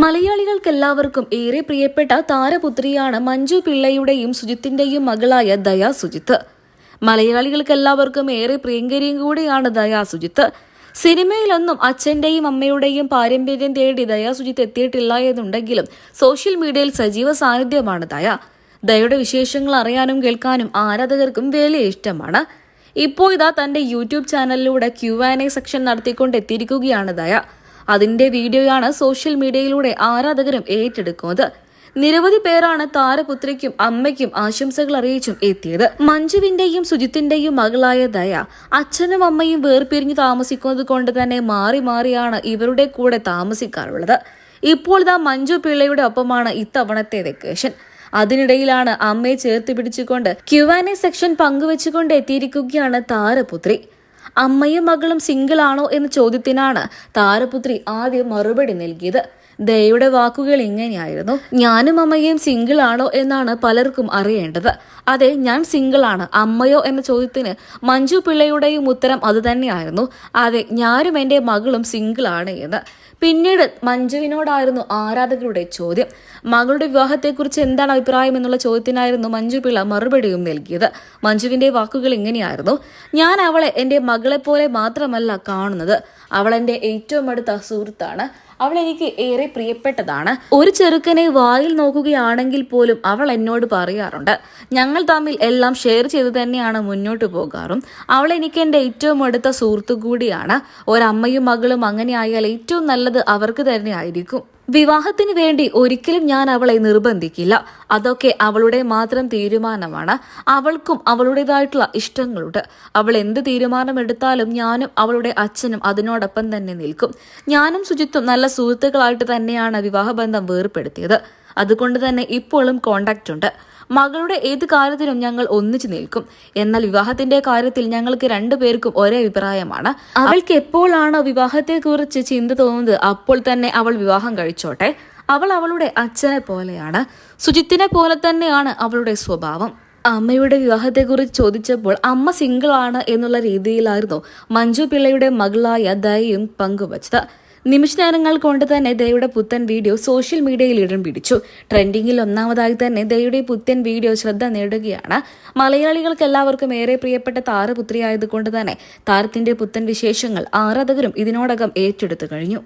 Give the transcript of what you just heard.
മലയാളികൾക്കെല്ലാവർക്കും ഏറെ പ്രിയപ്പെട്ട താരപുത്രിയാണ് മഞ്ജു പിള്ളയുടെയും സുജിത്തിന്റെയും മകളായ ദയാ സുജിത്ത്. മലയാളികൾക്കെല്ലാവർക്കും ഏറെ പ്രിയങ്കരിയും കൂടിയാണ് ദയാ സുജിത്ത്. സിനിമയിലൊന്നും അച്ഛന്റെയും അമ്മയുടെയും പാരമ്പര്യം തേടി ദയാ സുജിത്ത് എത്തിയിട്ടില്ല എന്നുണ്ടെങ്കിലും സോഷ്യൽ മീഡിയയിൽ സജീവ സാന്നിധ്യമാണ് ദയ. ദയയുടെ വിശേഷങ്ങൾ അറിയാനും കേൾക്കാനും ആരാധകർക്കും വലിയ ഇഷ്ടമാണ്. ഇപ്പോൾ ഇതാ തന്റെ യൂട്യൂബ് ചാനലിലൂടെ Q&A സെക്ഷൻ നടത്തിക്കൊണ്ടെത്തിയിരിക്കുകയാണ് ദയ. അതിന്റെ വീഡിയോയാണ് സോഷ്യൽ മീഡിയയിലൂടെ ആരാധകരും ഏറ്റെടുക്കുന്നത്. നിരവധി പേരാണ് താരപുത്രിക്കും അമ്മയ്ക്കും ആശംസകൾ അറിയിച്ചും എത്തിയത്. മഞ്ജുവിന്റെയും സുജിത്തിന്റെയും മകളായ ദയ അച്ഛനും അമ്മയും വേർപിരിഞ്ഞു താമസിക്കുന്നത് കൊണ്ട് തന്നെ മാറി മാറിയാണ് ഇവരുടെ കൂടെ താമസിക്കാറുള്ളത്. ഇപ്പോൾ ഇതാ മഞ്ജു പിള്ളയുടെ ഒപ്പമാണ് ഇത്തവണത്തെ വെക്കേഷൻ. അതിനിടയിലാണ് അമ്മയെ ചേർത്ത് പിടിച്ചുകൊണ്ട് Q&A സെക്ഷൻ പങ്കുവെച്ചുകൊണ്ട് എത്തിയിരിക്കുകയാണ് താരപുത്രി. അമ്മയും മകളും സിംഗിൾ ആണോ എന്ന ചോദ്യത്തിനാണ് താരപുത്രി ആദ്യം മറുപടി നൽകിയത്. ദയയുടെ വാക്കുകൾ ഇങ്ങനെയായിരുന്നു: ഞാനും അമ്മയും സിംഗിൾ ആണോ എന്നാണ് പലർക്കും അറിയേണ്ടത്. അതെ, ഞാൻ സിംഗിൾ ആണ്. അമ്മയോ എന്ന ചോദ്യത്തിന് മഞ്ജു പിള്ളയുടെയും ഉത്തരം അതുതന്നെയായിരുന്നു: അതെ, ഞാനും എന്റെ മകളും സിംഗിൾ ആണ് എന്ന്. പിന്നീട് മഞ്ജുവിനോടായിരുന്നു ആരാധകരുടെ ചോദ്യം. മകളുടെ വിവാഹത്തെക്കുറിച്ച് എന്താണ് അഭിപ്രായം എന്നുള്ള ചോദ്യത്തിനായിരുന്നു മഞ്ജു പിള്ള മറുപടിയും നൽകിയത്. മഞ്ജുവിന്റെ വാക്കുകൾ ഇങ്ങനെയായിരുന്നു: ഞാൻ അവളെ എന്റെ മകളെപ്പോലെ മാത്രമല്ല കാണുന്നത്. അവൾ എന്റെ ഏറ്റവും അടുത്ത സുഹൃത്താണ്. അവൾ എനിക്ക് ഏറെ പ്രിയപ്പെട്ടതാണ്. ഒരു ചെറുക്കനെ വായിൽ നോക്കുകയാണെങ്കിൽ പോലും അവൾ എന്നോട് പറയാറുണ്ട്. ഞങ്ങൾ തമ്മിൽ എല്ലാം ഷെയർ ചെയ്ത് തന്നെയാണ് മുന്നോട്ട് പോകാറും. അവൾ എനിക്ക് എൻ്റെ ഏറ്റവും അടുത്ത സുഹൃത്തു കൂടിയാണ്. ഒരമ്മയും മകളും അങ്ങനെ ആയാൽ ഏറ്റവും നല്ലത് അവർക്ക് തന്നെ ആയിരിക്കും. വിവാഹത്തിന് വേണ്ടി ഒരിക്കലും ഞാൻ അവളെ നിർബന്ധിക്കില്ല. അതൊക്കെ അവളുടെ മാത്രം തീരുമാനമാണ്. അവൾക്കും അവളുടേതായിട്ടുള്ള ഇഷ്ടങ്ങളുണ്ട്. അവൾ എന്ത് തീരുമാനമെടുത്താലും ഞാനും അവളുടെ അച്ഛനും അതിനോടൊപ്പം തന്നെ നിൽക്കും. ഞാനും സുജിത്തും നല്ല സുഹൃത്തുക്കളായിട്ട് തന്നെയാണ് വിവാഹബന്ധം വേർപ്പെടുത്തിയത്. അതുകൊണ്ട് തന്നെ ഇപ്പോഴും കോണ്ടാക്റ്റ് ഉണ്ട്. മകളുടെ ഏത് കാര്യത്തിനും ഞങ്ങൾ ഒന്നിച്ചു നിൽക്കും. എന്നാൽ വിവാഹത്തിന്റെ കാര്യത്തിൽ ഞങ്ങൾക്ക് രണ്ടുപേർക്കും ഒരേ അഭിപ്രായമാണ്. അവൾക്ക് എപ്പോഴാണോ വിവാഹത്തെക്കുറിച്ച് ചിന്ത തോന്നുന്നത് അപ്പോൾ തന്നെ അവൾ വിവാഹം കഴിച്ചോട്ടെ. അവൾ അവളുടെ അച്ഛനെ പോലെയാണ്. സുജിത്തിനെ പോലെ തന്നെയാണ് അവളുടെ സ്വഭാവം. അമ്മയുടെ വിവാഹത്തെക്കുറിച്ച് ചോദിച്ചപ്പോൾ അമ്മ സിംഗിൾ ആണ് എന്നുള്ള രീതിയിലായിരുന്നു മഞ്ജു പിള്ളയുടെ മകളായ ദയയും പങ്കുവച്ചത്. നിമിഷ നേരങ്ങൾ കൊണ്ട് തന്നെ ദയയുടെ പുത്തൻ വീഡിയോ സോഷ്യൽ മീഡിയയിൽ ഇടം പിടിച്ചു. ട്രെൻഡിങ്ങിൽ ഒന്നാമതായി തന്നെ ദയയുടെ പുത്തൻ വീഡിയോ ശ്രദ്ധ നേടുകയാണ്. മലയാളികൾക്ക് എല്ലാവർക്കും ഏറെ പ്രിയപ്പെട്ട താരപുത്രിയായതുകൊണ്ട് തന്നെ താരത്തിന്റെ പുത്തൻ വിശേഷങ്ങൾ ആരാധകരും ഇതിനോടകം ഏറ്റെടുത്തു കഴിഞ്ഞു.